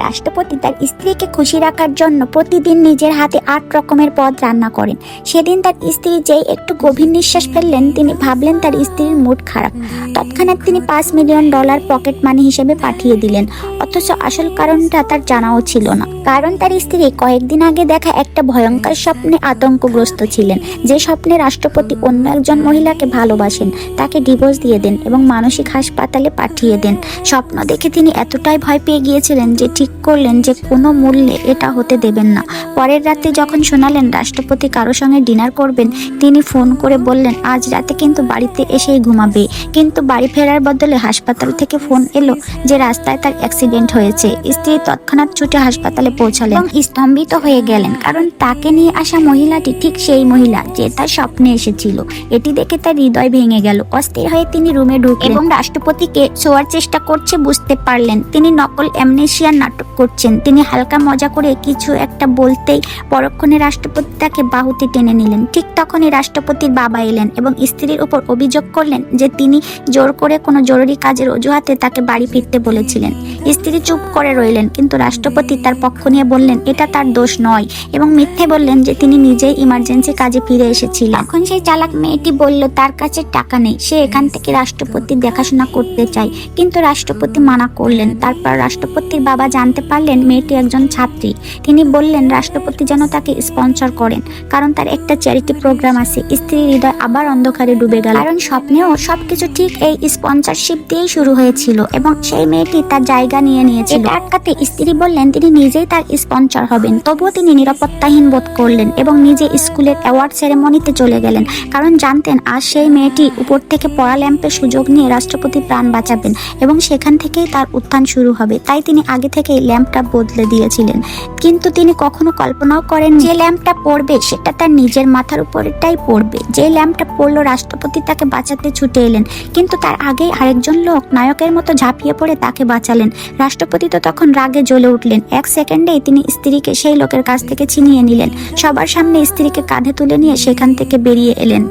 রাষ্ট্রপতি তার স্ত্রীকে খুশি রাখার জন্য প্রতিদিন নিজের হাতে 8 রকমের পদ রান্না করেন। সেদিন তার স্ত্রী যেই একটু গভীর নিঃশ্বাস ফেললেন, তিনি ভাবলেন তার স্ত্রীর মুড খারাপ। তৎক্ষণাৎ তিনি $5 মিলিয়ন পকেট মানি হিসেবে পাঠিয়ে দিলেন। অথচ আসল কারণটা তার জানাও ছিল না। কারণ তার স্ত্রী কয়েকদিন আগে দেখা একটা ভয়ঙ্কর স্বপ্নে আতঙ্কগ্রস্ত ছিলেন, যে স্বপ্নে রাষ্ট্রপতি অন্য একজন মহিলাকে ভালোবাসেন, তাকে ডিভোর্স দিয়ে দেন এবং মানসিক হাসপাতালে পাঠিয়ে দেন। স্বপ্ন দেখে তিনি এতটাই ভয় পেয়ে গিয়েছিলেন যে ঠিক করলেন যে কোনো মূল্যে এটা হতে দেবেন না। পরের রাতে যখন শোনালেন রাষ্ট্রপতি কারো সঙ্গে ডিনার করবেন, তিনি ফোন করে বললেন আজ রাতে কিন্তু বাড়িতে এসেই ঘুমাবে। কিন্তু বাড়ি ফেরার বদলে হাসপাতাল থেকে ফোন এলো যে রাস্তায় তার অ্যাক্সিডেন্ট হয়েছে। স্ত্রী তৎক্ষণাৎ ছুটে হাসপাতালে পৌঁছালেন এবং স্তম্ভিত হয়ে গেলেন, কারণ তাকে নিয়ে আসা মহিলাটি ঠিক সেই মহিলা যে তার স্বপ্নে এসেছিল। এটি দেখে তার হৃদয় ভেঙে গেল। অস্থির হয়ে তিনি রুমে ঢুকলেন এবং রাষ্ট্রপতিকে শোয়ার চেষ্টা করছে বুঝতে পারলেন তিনি নকল অ্যামনেশিয়ার নাটক করছেন। তিনি হালকা মজা করে কিছু একটা বলতেই পরক্ষণে রাষ্ট্রপতি তাকে বাহুতে টেনে নিলেন। ঠিক তখনই রাষ্ট্রপতির বাবা এলেন এবং স্ত্রীর উপর অভিযোগ করলেন যে তিনি জোর করে কোনো জরুরি কাজের অজুহাতে তাকে বাড়ি ফিরতে বলেছিলেন। স্ত্রী চুপ করে রইলেন, কিন্তু রাষ্ট্রপতি তার পক্ষ নিয়ে বললেন এটা তার দোষ নয় এবং মিথ্যে বললেন যে তিনি নিজেই ইমার্জেন্সি কাজে ফিরে এসেছিলেন। এখন সেই চালাক মেয়েটি বলল তার কাছে টাকা নেই, সে এখান থেকে রাষ্ট্রপতির দেখাশোনা করতে চায়, কিন্তু রাষ্ট্রপতি মানা করলেন। তারপর রাষ্ট্রপতির বাবা জানতে পারলেন মেয়েটি একজন ছাত্রী। তিনি বললেন রাষ্ট্রপতি যেন তাকে স্পন্সর করেন, কারণ তার একটা চ্যারিটি প্রোগ্রাম আছে। স্ত্রীর হৃদয় আবার অন্ধকারে ডুবে গেল, কারণ স্বপ্নেও সবকিছু ঠিক এই স্পন্সরশিপ দিয়েই শুরু হয়েছিল এবং সেই মেয়েটি তার জায়গা নিয়ে নিয়েছিল। এটা আটকাতে স্ত্রী বললেন তিনি নিজেই তার স্পন্সর হবেন। তবুও তিনি নিরাপত্তাহীন বোধ করলেন এবং নিজে স্কুলের অ্যাওয়ার্ড সেরেমনিতে চলে গেলেন, কারণ জানতেন আজ সেই মেয়েটি উপর থেকে পড়া ল্যাম্পের সুযোগ নিয়ে রাষ্ট্রপতি প্রাণ বাঁচাবেন এবং সেখান থেকেই তার উত্থান শুরু হবে। তাই তিনি আগে থেকেই ল্যাম্পটা বদলে দিয়েছিলেন, কিন্তু তিনি কখনো কল্পনাও করেন যে ল্যাম্পটা পড়বে সেটা তার নিজের মাথার উপরটাই পড়বে। যে ল্যাম্পটা পড়লো রাষ্ট্রপতি তাকে বাঁচাতে ছুটে এলেন, কিন্তু তার আগেই আরেকজন লোক নায়কের মতো ঝাঁপিয়ে পড়ে তাকে বাঁচালেন। রাষ্ট্রপতি তো তখন রাগে জ্বলে উঠলেন। 1 সেকেন্ডেই তিনি স্ত্রীকে সেই লোকের কাছ থেকে ছিনিয়ে নিলেন। সবার সামনে স্ত্রীকে কাঁধে তুলে নিয়ে সেখান থেকে বেরিয়ে এলেন।